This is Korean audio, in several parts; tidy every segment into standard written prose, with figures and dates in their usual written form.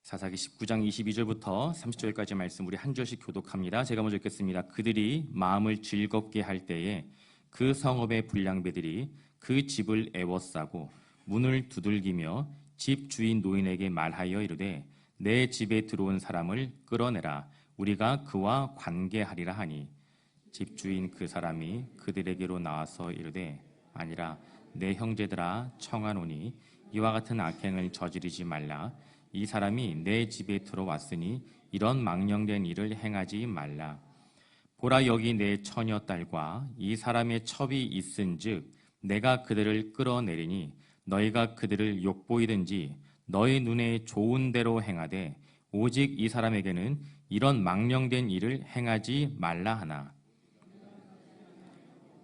사사기 19장 22절부터 30절까지 말씀 우리 한 절씩 교독합니다. 제가 먼저 읽겠습니다. 그들이 마음을 즐겁게 할 때에 그 성읍의 불량배들이 그 집을 애워싸고 문을 두들기며 집 주인 노인에게 말하여 이르되 내 집에 들어온 사람을 끌어내라. 우리가 그와 관계하리라 하니 집주인 그 사람이 그들에게로 나와서 이르되 아니라 내 형제들아 청하노니 이와 같은 악행을 저지르지 말라. 이 사람이 내 집에 들어왔으니 이런 망령된 일을 행하지 말라. 보라 여기 내 처녀 딸과 이 사람의 첩이 있은즉 내가 그들을 끌어내리니 너희가 그들을 욕보이든지 너희 눈에 좋은 대로 행하되 오직 이 사람에게는 이런 망령된 일을 행하지 말라 하나.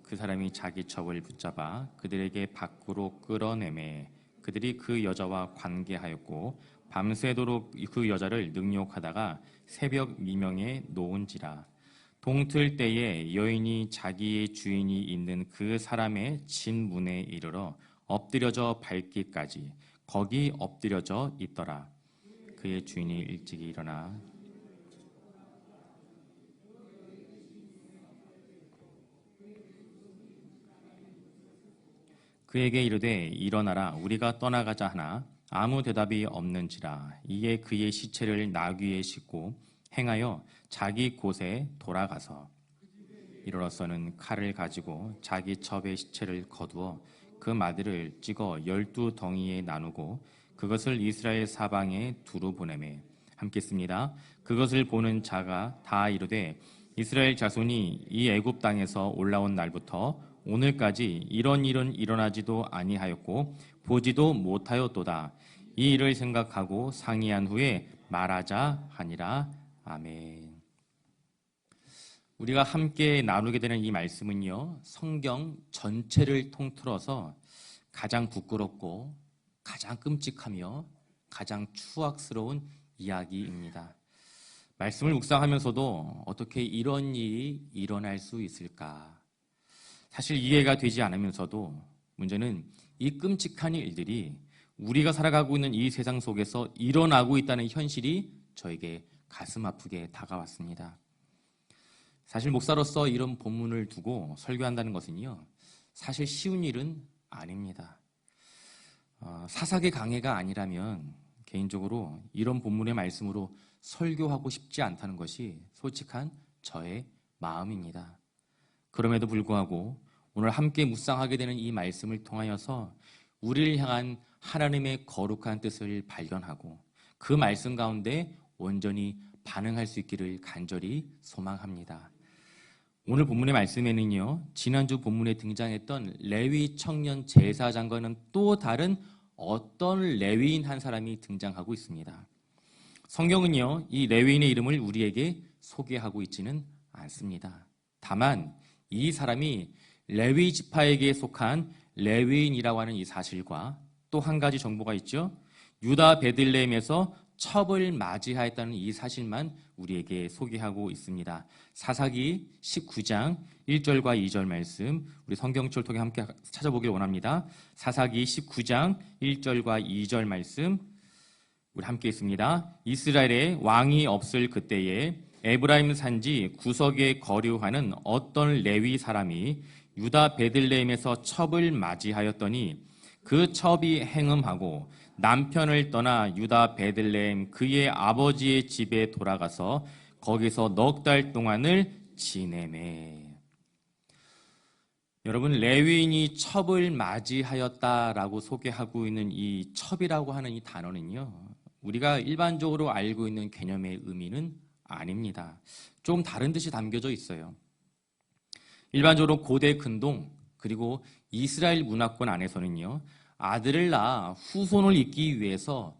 그 사람이 자기 첩을 붙잡아 그들에게 밖으로 끌어내매 그들이 그 여자와 관계하였고 밤새도록 그 여자를 능욕하다가 새벽 미명에 놓은지라. 동틀 때에 여인이 자기의 주인이 있는 그 사람의 집 문에 이르러 엎드려져 밟기까지 거기 엎드려져 있더라. 그의 주인이 일찍이 일어나 그에게 이르되 일어나라 우리가 떠나가자 하나 아무 대답이 없는지라. 이에 그의 시체를 나귀에 싣고 행하여 자기 곳에 돌아가서 이르러서는 칼을 가지고 자기 첩의 시체를 거두어 그 마디를 찍어 12덩이에 나누고 그것을 이스라엘 사방에 두루 보내매. 함께 씁니다. 그것을 보는 자가 다 이르되 이스라엘 자손이 이 애굽 땅에서 올라온 날부터 오늘까지 이런 일은 일어나지도 아니하였고 보지도 못하였도다. 이 일을 생각하고 상의한 후에 말하자 하니라. 아멘. 우리가 함께 나누게 되는 이 말씀은요, 성경 전체를 통틀어서 가장 부끄럽고 가장 끔찍하며 가장 추악스러운 이야기입니다. 말씀을 묵상하면서도 어떻게 이런 일이 일어날 수 있을까? 사실 이해가 되지 않으면서도 문제는 이 끔찍한 일들이 우리가 살아가고 있는 이 세상 속에서 일어나고 있다는 현실이 저에게 가슴 아프게 다가왔습니다. 사실 목사로서 이런 본문을 두고 설교한다는 것은요, 사실 쉬운 일은 아닙니다. 사사기 강해가 아니라면 개인적으로 이런 본문의 말씀으로 설교하고 싶지 않다는 것이 솔직한 저의 마음입니다. 그럼에도 불구하고 오늘 함께 묵상하게 되는 이 말씀을 통하여서 우리를 향한 하나님의 거룩한 뜻을 발견하고 그 말씀 가운데 온전히 반응할 수 있기를 간절히 소망합니다. 오늘 본문의 말씀에는요, 지난주 본문에 등장했던 레위 청년 제사장과는 또 다른 어떤 레위인 한 사람이 등장하고 있습니다. 성경은요, 이 레위인의 이름을 우리에게 소개하고 있지는 않습니다. 다만 이 사람이 레위 지파에게 속한 레위인이라고 하는 이 사실과 또 한 가지 정보가 있죠. 유다 베들레헴에서 첩을 맞이하였다는 이 사실만 우리에게 소개하고 있습니다. 사사기 19장 1절과 2절 말씀 우리 성경책을 통해 함께 찾아보길 원합니다. 사사기 19장 1절과 2절 말씀 우리 함께 있습니다. 이스라엘에 왕이 없을 그때에 에브라임 산지 구석에 거류하는 어떤 레위 사람이 유다 베들레헴에서 첩을 맞이하였더니 그 첩이 행음하고 남편을 떠나 유다 베들레헴 그의 아버지의 집에 돌아가서 거기서 넉 달 동안을 지내매. 여러분, 레위인이 첩을 맞이하였다라고 소개하고 있는 이 첩이라고 하는 이 단어는요, 우리가 일반적으로 알고 있는 개념의 의미는 아닙니다. 좀 다른 뜻이 담겨져 있어요. 일반적으로 고대 근동 그리고 이스라엘 문화권 안에서는요, 아들을 낳아 후손을 잇기 위해서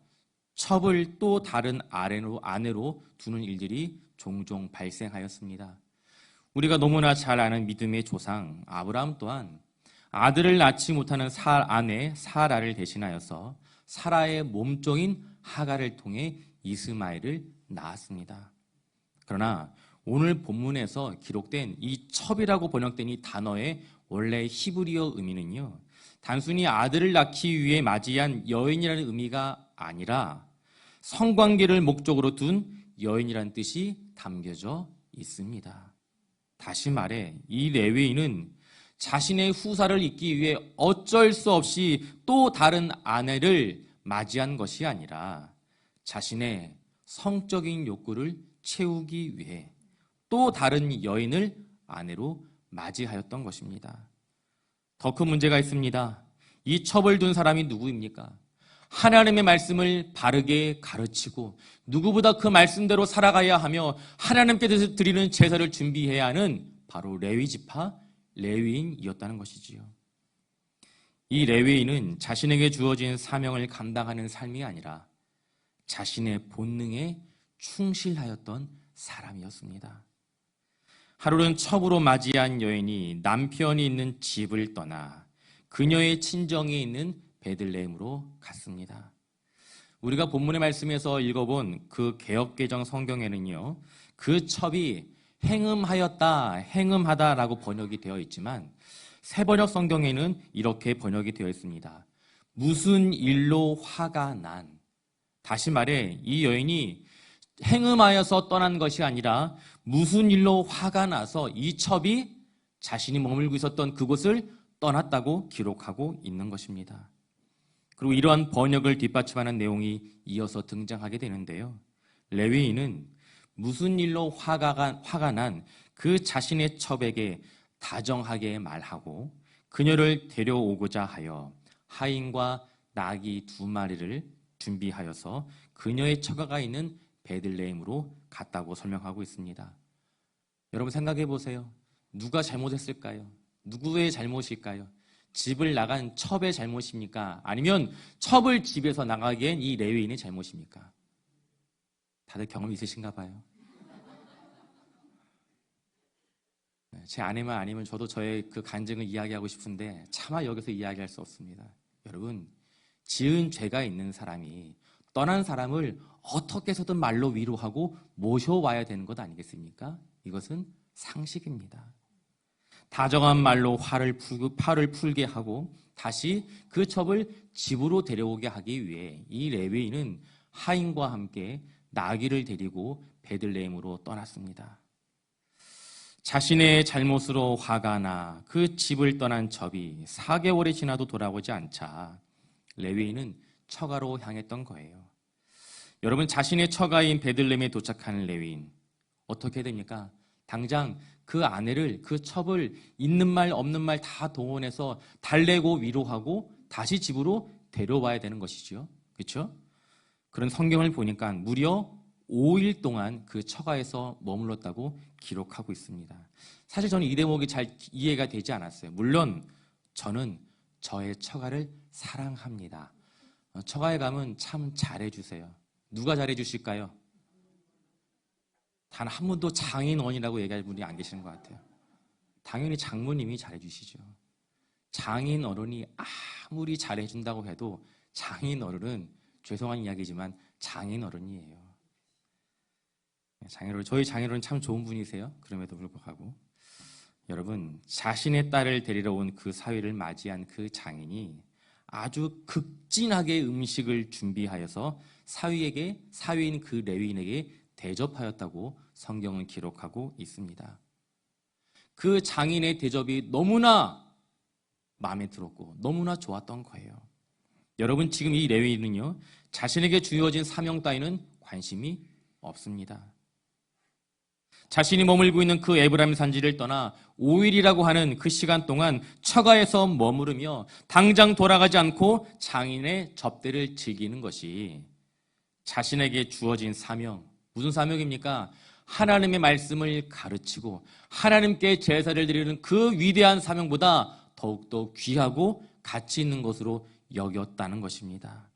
첩을 또 다른 아내로 두는 일들이 종종 발생하였습니다. 우리가 너무나 잘 아는 믿음의 조상 아브라함 또한 아들을 낳지 못하는 아내 사라를 대신하여서 사라의 몸종인 하갈을 통해 이스마엘을 낳았습니다. 그러나 오늘 본문에서 기록된 이 첩이라고 번역된 이 단어의 원래 히브리어 의미는요, 단순히 아들을 낳기 위해 맞이한 여인이라는 의미가 아니라 성관계를 목적으로 둔 여인이란 뜻이 담겨져 있습니다. 다시 말해 이 레위인은 자신의 후사를 잇기 위해 어쩔 수 없이 또 다른 아내를 맞이한 것이 아니라 자신의 성적인 욕구를 채우기 위해 또 다른 여인을 아내로 맞이하였던 것입니다. 더 큰 문제가 있습니다. 이 첩을 둔 사람이 누구입니까? 하나님의 말씀을 바르게 가르치고 누구보다 그 말씀대로 살아가야 하며 하나님께서 드리는 제사를 준비해야 하는 바로 레위 지파 레위인이었다는 것이지요. 이 레위인은 자신에게 주어진 사명을 감당하는 삶이 아니라 자신의 본능에 충실하였던 사람이었습니다. 하루는 첩으로 맞이한 여인이 남편이 있는 집을 떠나 그녀의 친정이 있는 베들레헴으로 갔습니다. 우리가 본문의 말씀에서 읽어본 그 개역개정 성경에는요, 그 첩이 행음하였다, 행음하다라고 번역이 되어 있지만 새번역 성경에는 이렇게 번역이 되어 있습니다. 무슨 일로 화가 난. 다시 말해 이 여인이 행음하여서 떠난 것이 아니라 무슨 일로 화가 나서 이 첩이 자신이 머물고 있었던 그곳을 떠났다고 기록하고 있는 것입니다. 그리고 이러한 번역을 뒷받침하는 내용이 이어서 등장하게 되는데요. 레위인은 무슨 일로 화가 난 그 자신의 첩에게 다정하게 말하고 그녀를 데려오고자 하여 하인과 나귀 2마리를 준비하여서 그녀의 처가가 있는 베들레헴으로 갔다고 설명하고 있습니다. 여러분 생각해 보세요. 누가 잘못했을까요? 누구의 잘못일까요? 집을 나간 첩의 잘못입니까? 아니면 첩을 집에서 나가기엔 이 레위인의 잘못입니까? 다들 경험 있으신가 봐요. 제 아내만 아니면 저도 저의 그 간증을 이야기하고 싶은데 차마 여기서 이야기할 수 없습니다. 여러분, 지은 죄가 있는 사람이 떠난 사람을 어떻게 해서든 말로 위로하고 모셔와야 되는 것 아니겠습니까? 이것은 상식입니다. 다정한 말로 화를 풀게 하고 다시 그 첩을 집으로 데려오게 하기 위해 이 레위인은 하인과 함께 나귀를 데리고 베들레헴으로 떠났습니다. 자신의 잘못으로 화가 나 그 집을 떠난 첩이 4개월이 지나도 돌아오지 않자 레위인은 처가로 향했던 거예요. 여러분, 자신의 처가인 베들레헴에 도착하는 레위인 어떻게 됩니까? 당장 그 아내를, 그 첩을 있는 말 없는 말 다 동원해서 달래고 위로하고 다시 집으로 데려와야 되는 것이죠. 그렇죠? 그런 성경을 보니까 무려 5일 동안 그 처가에서 머물렀다고 기록하고 있습니다. 사실 저는 이 대목이 잘 이해가 되지 않았어요. 물론 저는 저의 처가를 사랑합니다. 처가에 가면 참 잘해주세요. 누가 잘해주실까요? 단 한 분도 장인어른이라고 얘기할 분이 안 계시는 것 같아요. 당연히 장모님이 잘해주시죠. 장인어른이 아무리 잘해준다고 해도 장인어른은 죄송한 이야기지만 장인어른이에요. 저희 장인어른 참 좋은 분이세요. 그럼에도 불구하고 여러분, 자신의 딸을 데리러 온 그 사위를 맞이한 그 장인이 아주 극진하게 음식을 준비하여서 사위인 그 레위인에게 대접하였다고 성경은 기록하고 있습니다. 그 장인의 대접이 너무나 마음에 들었고 너무나 좋았던 거예요. 여러분, 지금 이 레위인은요, 자신에게 주어진 사명 따위는 관심이 없습니다. 자신이 머물고 있는 그 에브라임 산지를 떠나 5일이라고 하는 그 시간 동안 처가에서 머무르며 당장 돌아가지 않고 장인의 접대를 즐기는 것이 자신에게 주어진 사명, 무슨 사명입니까? 하나님의 말씀을 가르치고 하나님께 제사를 드리는 그 위대한 사명보다 더욱더 귀하고 가치 있는 것으로 여겼다는 것입니다.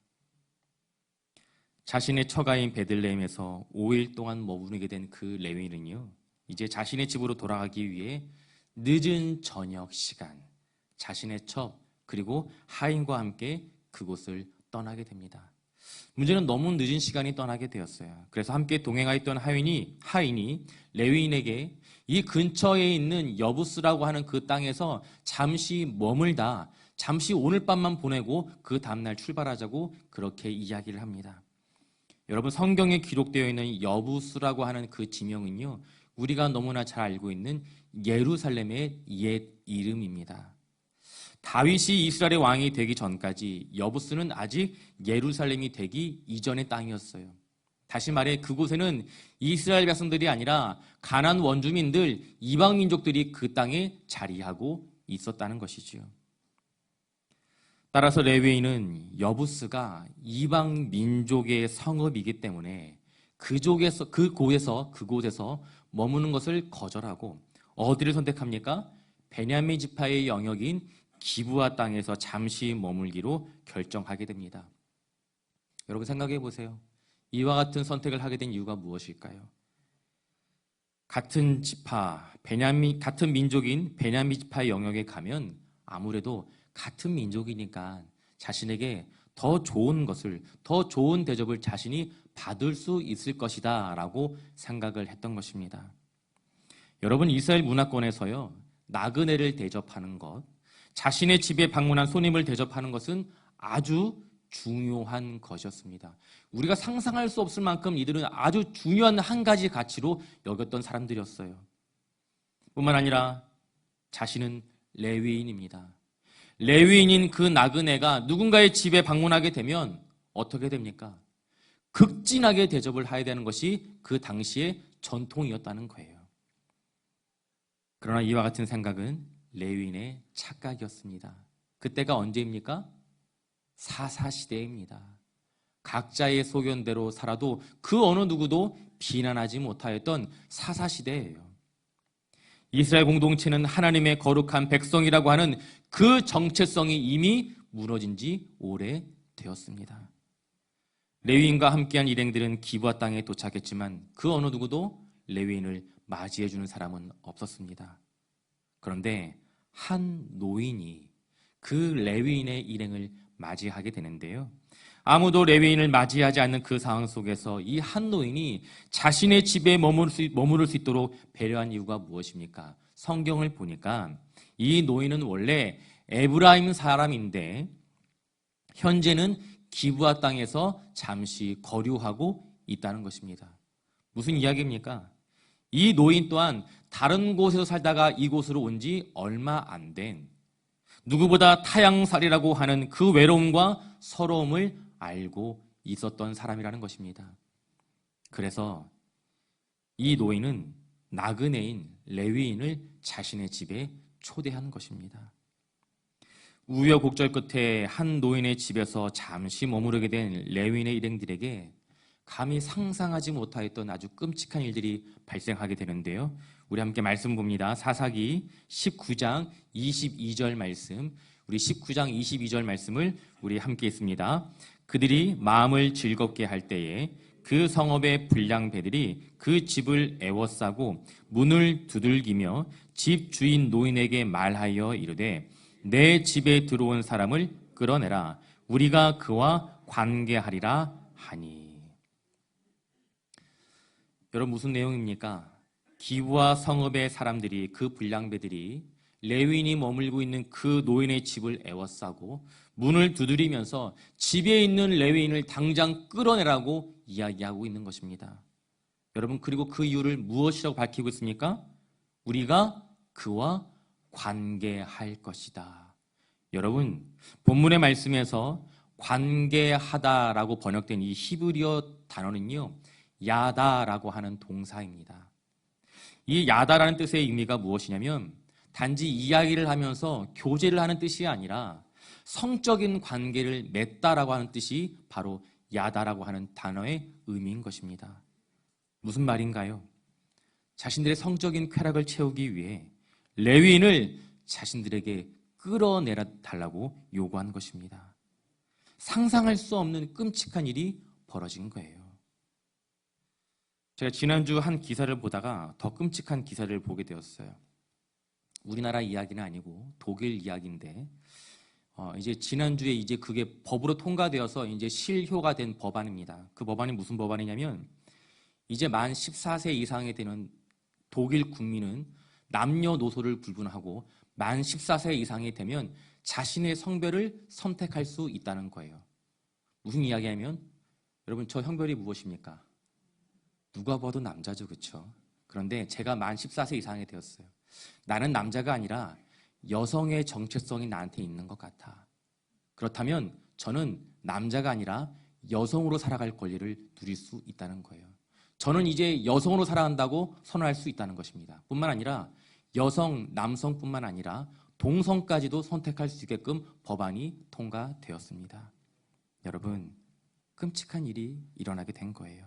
자신의 처가인 베들레헴에서 5일 동안 머무르게 된 그 레위인은요, 이제 자신의 집으로 돌아가기 위해 늦은 저녁 시간 자신의 첩 그리고 하인과 함께 그곳을 떠나게 됩니다. 문제는 너무 늦은 시간이 떠나게 되었어요. 그래서 함께 동행하였던 하인이 레위인에게 이 근처에 있는 여부스라고 하는 그 땅에서 잠시 머물다 잠시 오늘 밤만 보내고 그 다음날 출발하자고 그렇게 이야기를 합니다. 여러분, 성경에 기록되어 있는 여부수라고 하는 그 지명은요, 우리가 너무나 잘 알고 있는 예루살렘의 옛 이름입니다. 다윗이 이스라엘의 왕이 되기 전까지 여부수는 아직 예루살렘이 되기 이전의 땅이었어요. 다시 말해 그곳에는 이스라엘 백성들이 아니라 가나안 원주민들, 이방 민족들이 그 땅에 자리하고 있었다는 것이지요. 따라서 레위인은 여부스가 이방 민족의 성읍이기 때문에 그곳에서 머무는 것을 거절하고 어디를 선택합니까? 베냐민 지파의 영역인 기브아 땅에서 잠시 머물기로 결정하게 됩니다. 여러분 생각해 보세요. 이와 같은 선택을 하게 된 이유가 무엇일까요? 같은 같은 민족인 베냐민 지파의 영역에 가면 아무래도 같은 민족이니까 자신에게 더 좋은 대접을 자신이 받을 수 있을 것이다 라고 생각을 했던 것입니다. 여러분, 이스라엘 문화권에서요, 나그네를 대접하는 것, 자신의 집에 방문한 손님을 대접하는 것은 아주 중요한 것이었습니다. 우리가 상상할 수 없을 만큼 이들은 아주 중요한 한 가지 가치로 여겼던 사람들이었어요. 뿐만 아니라 자신은 레위인입니다. 레위인인 그 나그네가 누군가의 집에 방문하게 되면 어떻게 됩니까? 극진하게 대접을 해야 되는 것이 그 당시의 전통이었다는 거예요. 그러나 이와 같은 생각은 레위인의 착각이었습니다. 그때가 언제입니까? 사사시대입니다. 각자의 소견대로 살아도 그 어느 누구도 비난하지 못하였던 사사시대예요. 이스라엘 공동체는 하나님의 거룩한 백성이라고 하는 그 정체성이 이미 무너진 지 오래되었습니다. 레위인과 함께한 일행들은 기브아 땅에 도착했지만 그 어느 누구도 레위인을 맞이해주는 사람은 없었습니다. 그런데 한 노인이 그 레위인의 일행을 맞이하게 되는데요. 아무도 레위인을 맞이하지 않는 그 상황 속에서 이 한 노인이 자신의 집에 머무를 수 있도록 배려한 이유가 무엇입니까? 성경을 보니까 이 노인은 원래 에브라임 사람인데 현재는 기브아 땅에서 잠시 거류하고 있다는 것입니다. 무슨 이야기입니까? 이 노인 또한 다른 곳에서 살다가 이곳으로 온 지 얼마 안 된 누구보다 타향살이라고 하는 그 외로움과 서러움을 알고 있었던 사람이라는 것입니다. 그래서 이 노인은 나그네인 레위인을 자신의 집에 초대한 것입니다. 우여곡절 끝에 한 노인의 집에서 잠시 머무르게 된 레위인의 일행들에게 감히 상상하지 못하였던 아주 끔찍한 일들이 발생하게 되는데요. 우리 함께 말씀 봅니다. 사사기 19장 22절 말씀, 우리 19장 22절 말씀을 우리 함께 읽습니다. 그들이 마음을 즐겁게 할 때에 그 성읍의 불량배들이 그 집을 애워싸고 문을 두들기며 집 주인 노인에게 말하여 이르되 내 집에 들어온 사람을 끌어내라. 우리가 그와 관계하리라 하니. 여러분 무슨 내용입니까? 기브아 성읍의 사람들이, 그 불량배들이 레위인이 머물고 있는 그 노인의 집을 애워싸고 문을 두드리면서 집에 있는 레위인을 당장 끌어내라고 이야기하고 있는 것입니다. 여러분, 그리고 그 이유를 무엇이라고 밝히고 있습니까? 우리가 그와 관계할 것이다. 여러분, 본문의 말씀에서 관계하다라고 번역된 이 히브리어 단어는요, 야다라고 하는 동사입니다. 이 야다라는 뜻의 의미가 무엇이냐면 단지 이야기를 하면서 교제를 하는 뜻이 아니라 성적인 관계를 맺다라고 하는 뜻이 바로 야다라고 하는 단어의 의미인 것입니다. 무슨 말인가요? 자신들의 성적인 쾌락을 채우기 위해 레위인을 자신들에게 끌어내려 달라고 요구한 것입니다. 상상할 수 없는 끔찍한 일이 벌어진 거예요. 제가 지난주 한 기사를 보다가 더 끔찍한 기사를 보게 되었어요. 우리나라 이야기는 아니고 독일 이야기인데, 이제 지난주에 이제 그게 법으로 통과되어서 이제 실효가 된 법안입니다. 그 법안이 무슨 법안이냐면, 이제 만 14세 이상이 되는 독일 국민은 남녀노소를 불문하고 만 14세 이상이 되면 자신의 성별을 선택할 수 있다는 거예요. 무슨 이야기냐면 여러분, 저 형별이 무엇입니까? 누가 봐도 남자죠, 그렇죠? 그런데 제가 만 14세 이상이 되었어요. 나는 남자가 아니라 여성의 정체성이 나한테 있는 것 같아. 그렇다면 저는 남자가 아니라 여성으로 살아갈 권리를 누릴 수 있다는 거예요. 저는 이제 여성으로 살아간다고 선언할 수 있다는 것입니다. 뿐만 아니라 여성, 남성뿐만 아니라 동성까지도 선택할 수 있게끔 법안이 통과되었습니다. 여러분, 끔찍한 일이 일어나게 된 거예요.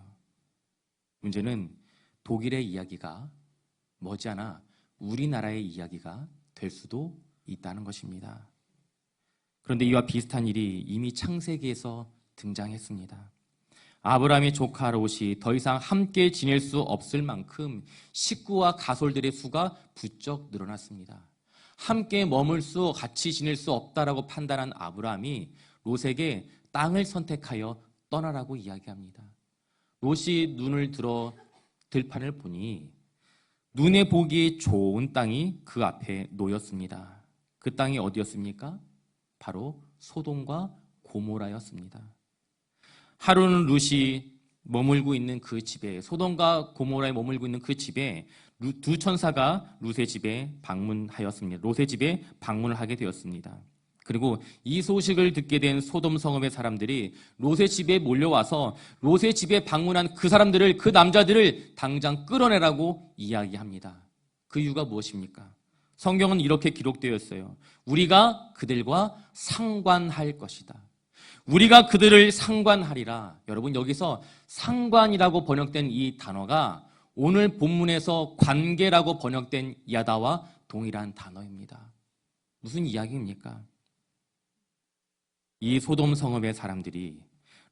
문제는 독일의 이야기가 머지않아 우리나라의 이야기가 될 수도 있다는 것입니다. 그런데 이와 비슷한 일이 이미 창세기에서 등장했습니다. 아브라함의 조카 롯이 더 이상 함께 지낼 수 없을 만큼 식구와 가솔들의 수가 부쩍 늘어났습니다. 함께 머물 수, 같이 지낼 수 없다라고 판단한 아브라함이 롯에게 땅을 선택하여 떠나라고 이야기합니다. 롯이 눈을 들어 들판을 보니 눈에 보기 좋은 땅이 그 앞에 놓였습니다. 그 땅이 어디였습니까? 바로 소돔과 고모라였습니다. 하루는 롯이 머물고 있는 그 집에, 소돔과 고모라에 머물고 있는 그 집에 두 천사가 롯의 집에 방문하였습니다. 롯의 집에 방문을 하게 되었습니다. 그리고 이 소식을 듣게 된 소돔 성읍의 사람들이 롯의 집에 몰려와서 롯의 집에 방문한 그 사람들을, 그 남자들을 당장 끌어내라고 이야기합니다. 그 이유가 무엇입니까? 성경은 이렇게 기록되어 있어요. 우리가 그들과 상관할 것이다. 우리가 그들을 상관하리라. 여러분, 여기서 상관이라고 번역된 이 단어가 오늘 본문에서 관계라고 번역된 야다와 동일한 단어입니다. 무슨 이야기입니까? 이 소돔 성읍의 사람들이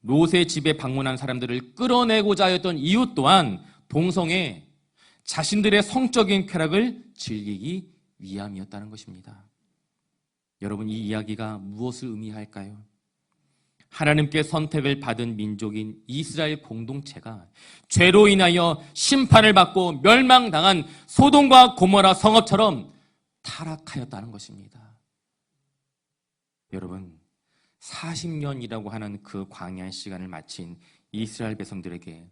롯의 집에 방문한 사람들을 끌어내고자 하였던 이유 또한 동성애, 자신들의 성적인 쾌락을 즐기기 위함이었다는 것입니다. 여러분, 이 이야기가 무엇을 의미할까요? 하나님께 선택을 받은 민족인 이스라엘 공동체가 죄로 인하여 심판을 받고 멸망당한 소돔과 고모라 성읍처럼 타락하였다는 것입니다. 여러분, 40년이라고 하는 그 광야의 시간을 마친 이스라엘 백성들에게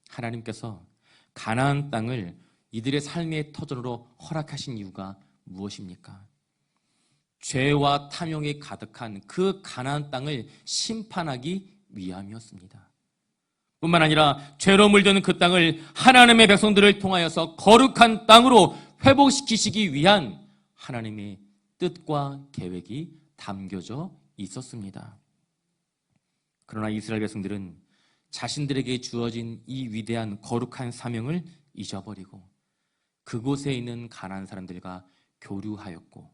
하나님께서 가나안 땅을 이들의 삶의 터전으로 허락하신 이유가 무엇입니까? 죄와 탐욕이 가득한 그 가나안 땅을 심판하기 위함이었습니다. 뿐만 아니라 죄로 물드는 그 땅을 하나님의 백성들을 통하여서 거룩한 땅으로 회복시키시기 위한 하나님의 뜻과 계획이 담겨져 있었습니다. 그러나 이스라엘 백성들은 자신들에게 주어진 이 위대한 거룩한 사명을 잊어버리고 그곳에 있는 가나안 사람들과 교류하였고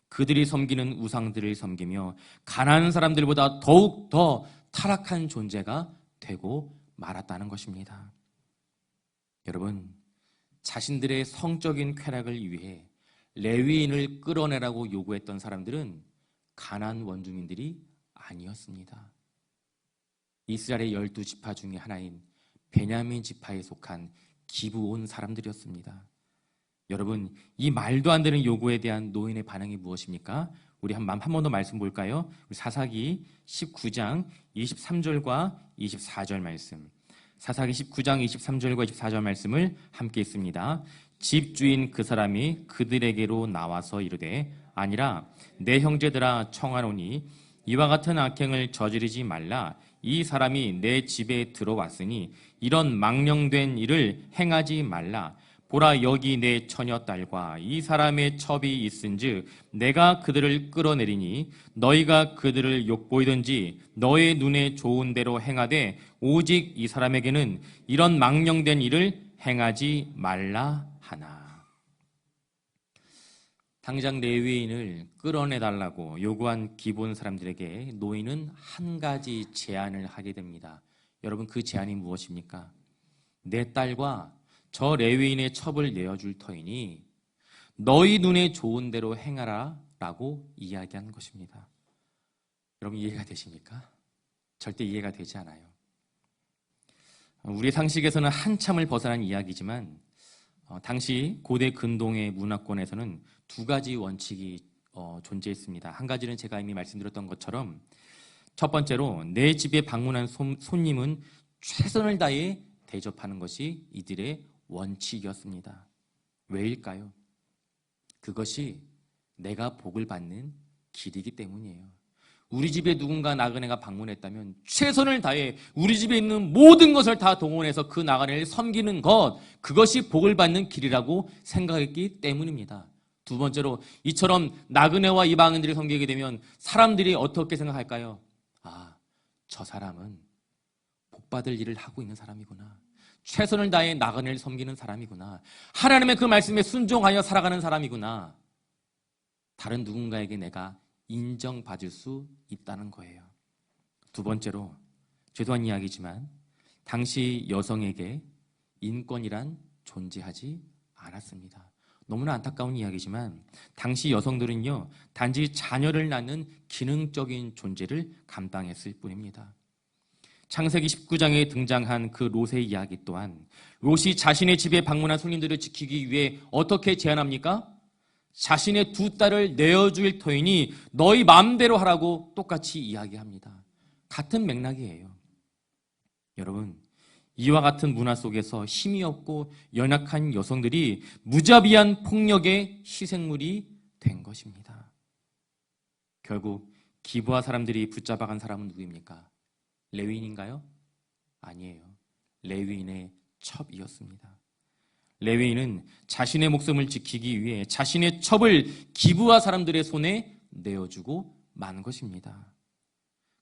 그들이 섬기는 우상들을 섬기며 가나안 사람들보다 더욱 더 타락한 존재가 되고 말았다는 것입니다. 여러분, 자신들의 성적인 쾌락을 위해 레위인을 끌어내라고 요구했던 사람들은 가나안 원주민들이 아니었습니다. 이스라엘의 12지파 중에 하나인 베냐민 지파에 속한 기브온 사람들이었습니다. 여러분, 이 말도 안 되는 요구에 대한 노인의 반응이 무엇입니까? 우리 한 번 더 말씀 볼까요? 우리 사사기 19장 23절과 24절 말씀. 사사기 19장 23절과 24절 말씀을 함께 읽습니다. 집주인 그 사람이 그들에게로 나와서 이르되 아니라 내 형제들아 청하노니 이와 같은 악행을 저지르지 말라. 이 사람이 내 집에 들어왔으니 이런 망령된 일을 행하지 말라. 보라, 여기 내 처녀딸과 이 사람의 첩이 있은즉 내가 그들을 끌어내리니 너희가 그들을 욕보이든지 너의 눈에 좋은 대로 행하되 오직 이 사람에게는 이런 망령된 일을 행하지 말라 하나. 당장 레위인을 끌어내달라고 요구한 기본 사람들에게 노인은 한 가지 제안을 하게 됩니다. 여러분, 그 제안이 무엇입니까? 내 딸과 저 레위인의 첩을 내어줄 터이니 너희 눈에 좋은 대로 행하라 라고 이야기한 것입니다. 여러분, 이해가 되십니까? 절대 이해가 되지 않아요. 우리 상식에서는 한참을 벗어난 이야기지만 당시 고대 근동의 문화권에서는 두 가지 원칙이 존재했습니다. 한 가지는 제가 이미 말씀드렸던 것처럼 첫 번째로 내 집에 방문한 손님은 최선을 다해 대접하는 것이 이들의 원칙이었습니다. 왜일까요? 그것이 내가 복을 받는 길이기 때문이에요. 우리 집에 누군가 나그네가 방문했다면 최선을 다해 우리 집에 있는 모든 것을 다 동원해서 그 나그네를 섬기는 것, 그것이 복을 받는 길이라고 생각했기 때문입니다. 두 번째로, 이처럼 나그네와 이방인들을 섬기게 되면 사람들이 어떻게 생각할까요? 아, 저 사람은 복받을 일을 하고 있는 사람이구나. 최선을 다해 나그네를 섬기는 사람이구나. 하나님의 그 말씀에 순종하여 살아가는 사람이구나. 다른 누군가에게 내가 인정받을 수 있다는 거예요. 두 번째로, 죄송한 이야기지만 당시 여성에게 인권이란 존재하지 않았습니다. 너무나 안타까운 이야기지만 당시 여성들은요, 단지 자녀를 낳는 기능적인 존재를 감당했을 뿐입니다. 창세기 19장에 등장한 그 롯의 이야기 또한 롯이 자신의 집에 방문한 손님들을 지키기 위해 어떻게 제안합니까? 자신의 두 딸을 내어줄 터이니 너희 마음대로 하라고 똑같이 이야기합니다. 같은 맥락이에요. 여러분, 이와 같은 문화 속에서 힘이 없고 연약한 여성들이 무자비한 폭력의 희생물이 된 것입니다. 결국 기브아 사람들이 붙잡아간 사람은 누구입니까? 레위인인가요? 아니에요. 레위인의 첩이었습니다. 레위인은 자신의 목숨을 지키기 위해 자신의 첩을 기브아 사람들의 손에 내어주고 만 것입니다.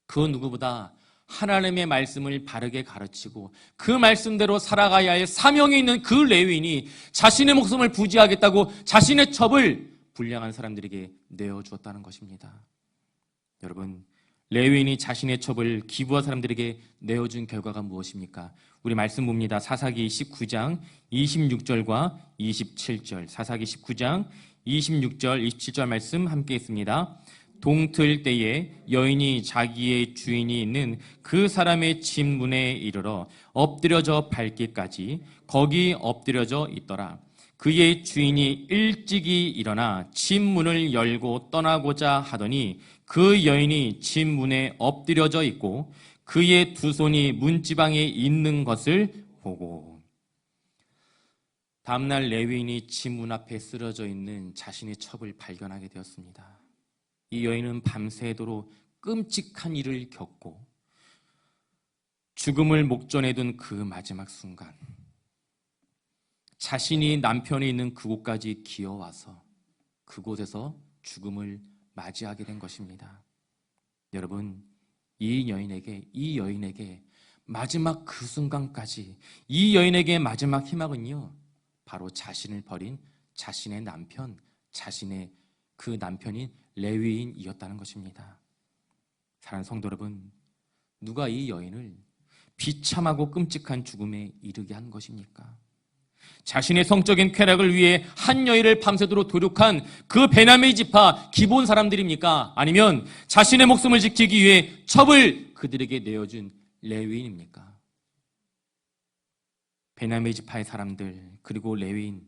그 누구보다 하나님의 말씀을 바르게 가르치고 그 말씀대로 살아가야 할 사명이 있는 그 레위인이 자신의 목숨을 부지하겠다고 자신의 첩을 불량한 사람들에게 내어주었다는 것입니다. 여러분, 레위인이 자신의 첩을 기브아 사람들에게 내어준 결과가 무엇입니까? 우리 말씀 봅니다. 사사기 19장 26절과 27절. 사사기 19장 26절, 27절 말씀 함께 있습니다. 동틀 때에 여인이 자기의 주인이 있는 그 사람의 집 문에 이르러 엎드려져 밟기까지 거기 엎드려져 있더라. 그의 주인이 일찍이 일어나 집 문을 열고 떠나고자 하더니 그 여인이 집 문에 엎드려져 있고 그의 두 손이 문지방에 있는 것을 보고, 다음날 레위인이 집 문 앞에 쓰러져 있는 자신의 첩을 발견하게 되었습니다. 이 여인은 밤새도록 끔찍한 일을 겪고 죽음을 목전에 둔 그 마지막 순간, 자신이 남편이 있는 그곳까지 기어와서 그곳에서 죽음을 맞이하게 된 것입니다. 여러분, 이 여인에게 마지막 그 순간까지 이 여인에게 마지막 희망은요, 바로 자신을 버린 자신의 남편, 자신의 그 남편인 레위인이었다는 것입니다. 사랑하는 성도 여러분, 누가 이 여인을 비참하고 끔찍한 죽음에 이르게 한 것입니까? 자신의 성적인 쾌락을 위해 한 여인을 밤새도록 도륙한 그 베냐민 지파 기본 사람들입니까? 아니면 자신의 목숨을 지키기 위해 첩을 그들에게 내어준 레위인입니까? 베냐민 지파의 사람들, 그리고 레위인,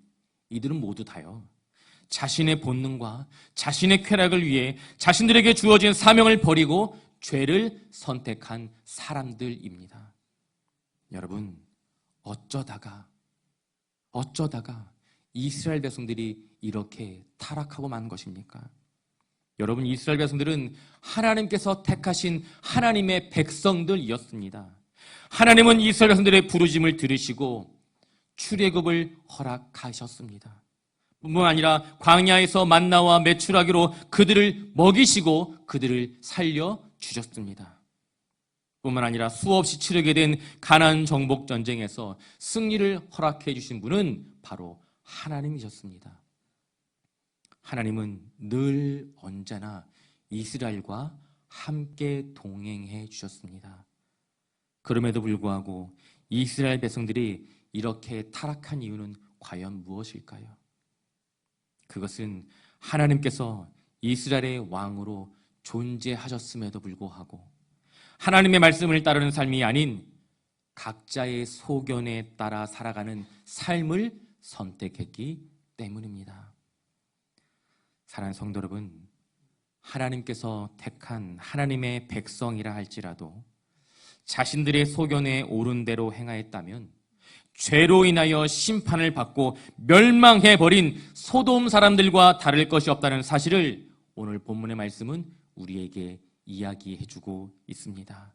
이들은 모두 다요, 자신의 본능과 자신의 쾌락을 위해 자신들에게 주어진 사명을 버리고 죄를 선택한 사람들입니다. 여러분, 어쩌다가 이스라엘 백성들이 이렇게 타락하고 만 것입니까? 여러분, 이스라엘 백성들은 하나님께서 택하신 하나님의 백성들이었습니다. 하나님은 이스라엘 백성들의 부르심을 들으시고 출애굽을 허락하셨습니다. 뿐만 아니라 광야에서 만나와 메추라기로 그들을 먹이시고 그들을 살려주셨습니다. 뿐만 아니라 수없이 치르게 된 가나안 정복 전쟁에서 승리를 허락해 주신 분은 바로 하나님이셨습니다. 하나님은 늘 언제나 이스라엘과 함께 동행해 주셨습니다. 그럼에도 불구하고 이스라엘 백성들이 이렇게 타락한 이유는 과연 무엇일까요? 그것은 하나님께서 이스라엘의 왕으로 존재하셨음에도 불구하고 하나님의 말씀을 따르는 삶이 아닌 각자의 소견에 따라 살아가는 삶을 선택했기 때문입니다. 사랑하는 성도 여러분, 하나님께서 택한 하나님의 백성이라 할지라도 자신들의 소견에 옳은 대로 행하였다면 죄로 인하여 심판을 받고 멸망해버린 소돔 사람들과 다를 것이 없다는 사실을 오늘 본문의 말씀은 우리에게 이야기해주고 있습니다.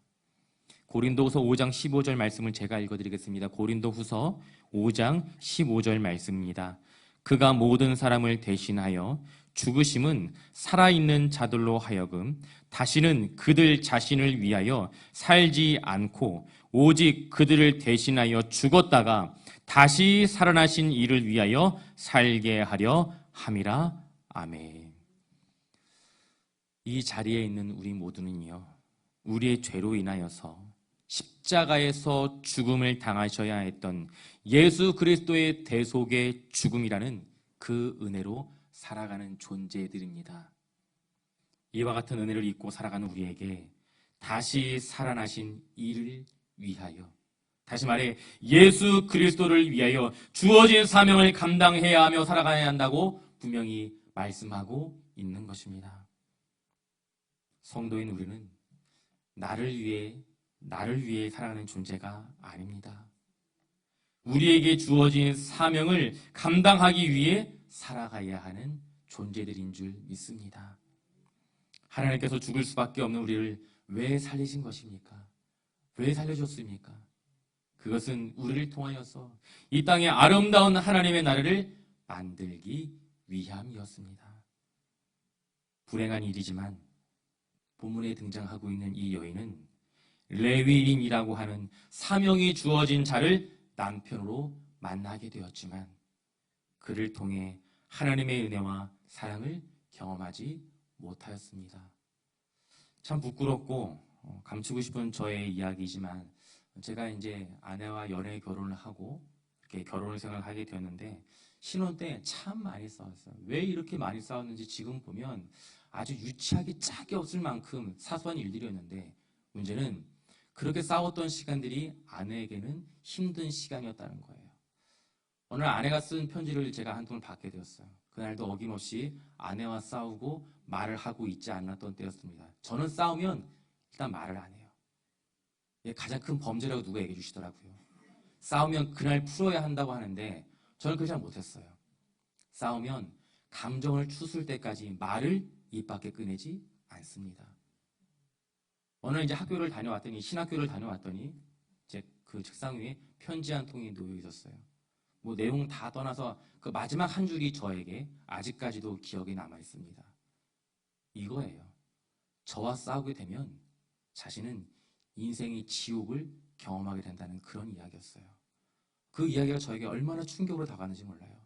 고린도후서 5장 15절 말씀을 제가 읽어드리겠습니다. 고린도후서 5장 15절 말씀입니다. 그가 모든 사람을 대신하여 죽으심은 살아있는 자들로 하여금 다시는 그들 자신을 위하여 살지 않고 오직 그들을 대신하여 죽었다가 다시 살아나신 이를 위하여 살게 하려 함이라. 아멘. 이 자리에 있는 우리 모두는요, 우리의 죄로 인하여서 십자가에서 죽음을 당하셔야 했던 예수 그리스도의 대속의 죽음이라는 그 은혜로 살아가는 존재들입니다. 이와 같은 은혜를 잊고 살아가는 우리에게 다시 살아나신 이를 위하여, 다시 말해 예수 그리스도를 위하여 주어진 사명을 감당해야 하며 살아가야 한다고 분명히 말씀하고 있는 것입니다. 성도인 우리는 나를 위해 살아가는 존재가 아닙니다. 우리에게 주어진 사명을 감당하기 위해 살아가야 하는 존재들인 줄 믿습니다. 하나님께서 죽을 수밖에 없는 우리를 왜 살리신 것입니까? 왜 살려줬습니까? 그것은 우리를 통하여서 이 땅에 아름다운 하나님의 나라를 만들기 위함이었습니다. 불행한 일이지만 본문에 등장하고 있는 이 여인은 레위인이라고 하는 사명이 주어진 자를 남편으로 만나게 되었지만 그를 통해 하나님의 은혜와 사랑을 경험하지 못하였습니다. 참 부끄럽고 감추고 싶은 저의 이야기이지만 제가 이제 아내와 연애 결혼을 하고 이렇게 결혼을 생각하게 되었는데 신혼 때 참 많이 싸웠어요. 왜 이렇게 많이 싸웠는지 지금 보면 아주 유치하게 짝이 없을 만큼 사소한 일들이었는데 문제는 그렇게 싸웠던 시간들이 아내에게는 힘든 시간이었다는 거예요. 어느 날 아내가 쓴 편지를 제가 한 통을 받게 되었어요. 그날도 어김없이 아내와 싸우고 말을 하고 있지 않았던 때였습니다. 저는 싸우면 일단 말을 안 해요. 이게 가장 큰 범죄라고 누가 얘기해 주시더라고요. 싸우면 그날 풀어야 한다고 하는데 저는 그걸 잘 못했어요. 싸우면 감정을 추스를 때까지 말을 입 밖에 꺼내지 않습니다. 어느 날 이제 신학교를 다녀왔더니 이제 그 책상 위에 편지 한 통이 놓여 있었어요. 뭐 내용 다 떠나서 그 마지막 한 줄이 저에게 아직까지도 기억에 남아 있습니다. 이거예요. 저와 싸우게 되면 자신은 인생의 지옥을 경험하게 된다는 그런 이야기였어요. 그 이야기가 저에게 얼마나 충격으로 다가왔는지 몰라요.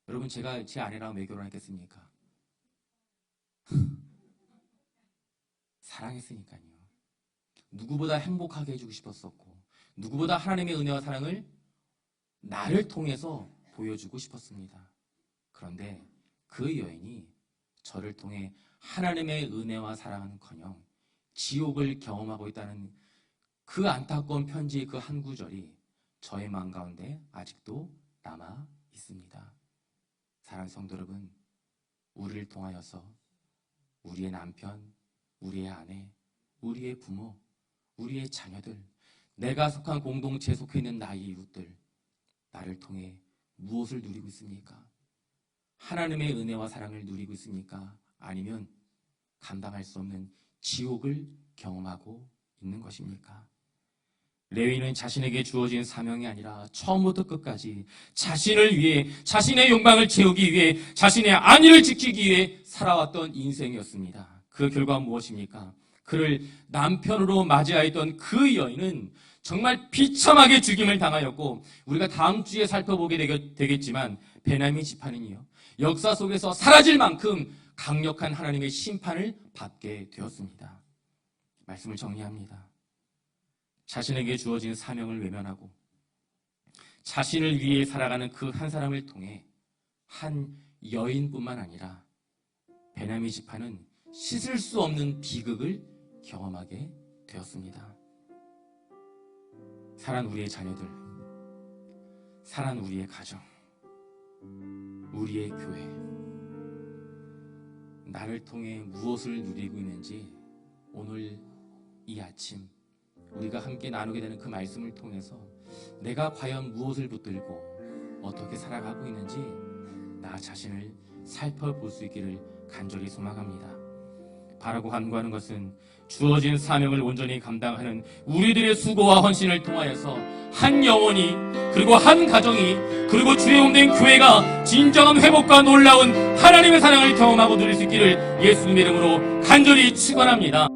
여러분, 제가 제 아내랑 왜 결혼했겠습니까? 사랑했으니까요. 누구보다 행복하게 해주고 싶었었고 누구보다 하나님의 은혜와 사랑을 나를 통해서 보여주고 싶었습니다. 그런데 그 여인이 저를 통해 하나님의 은혜와 사랑은커녕 지옥을 경험하고 있다는 그 안타까운 편지의 그 한 구절이 저의 마음 가운데 아직도 남아 있습니다. 사랑하는 성도 여러분, 우리를 통하여서 우리의 남편, 우리의 아내, 우리의 부모, 우리의 자녀들, 내가 속한 공동체에 속해 있는 나의 이웃들, 나를 통해 무엇을 누리고 있습니까? 하나님의 은혜와 사랑을 누리고 있습니까? 아니면 감당할 수 없는 지옥을 경험하고 있는 것입니까? 레위인은 자신에게 주어진 사명이 아니라 처음부터 끝까지 자신을 위해, 자신의 욕망을 채우기 위해, 자신의 안위를 지키기 위해 살아왔던 인생이었습니다. 그 결과 무엇입니까? 그를 남편으로 맞이하였던 그 여인은 정말 비참하게 죽임을 당하였고, 우리가 다음 주에 살펴보게 되겠지만 베냐민 지파는요, 역사 속에서 사라질 만큼 강력한 하나님의 심판을 받게 되었습니다. 말씀을 정리합니다. 자신에게 주어진 사명을 외면하고 자신을 위해 살아가는 그 한 사람을 통해 한 여인뿐만 아니라 베냐민 지파는 씻을 수 없는 비극을 경험하게 되었습니다. 사랑 우리의 자녀들, 사랑 우리의 가정, 우리의 교회, 나를 통해 무엇을 누리고 있는지 오늘 이 아침 우리가 함께 나누게 되는 그 말씀을 통해서 내가 과연 무엇을 붙들고 어떻게 살아가고 있는지 나 자신을 살펴볼 수 있기를 간절히 소망합니다. 바라고 간구하는 것은 주어진 사명을 온전히 감당하는 우리들의 수고와 헌신을 통하여서 한 영혼이, 그리고 한 가정이, 그리고 주의 몸된 교회가 진정한 회복과 놀라운 하나님의 사랑을 경험하고 누릴 수 있기를 예수님의 이름으로 간절히 축원합니다.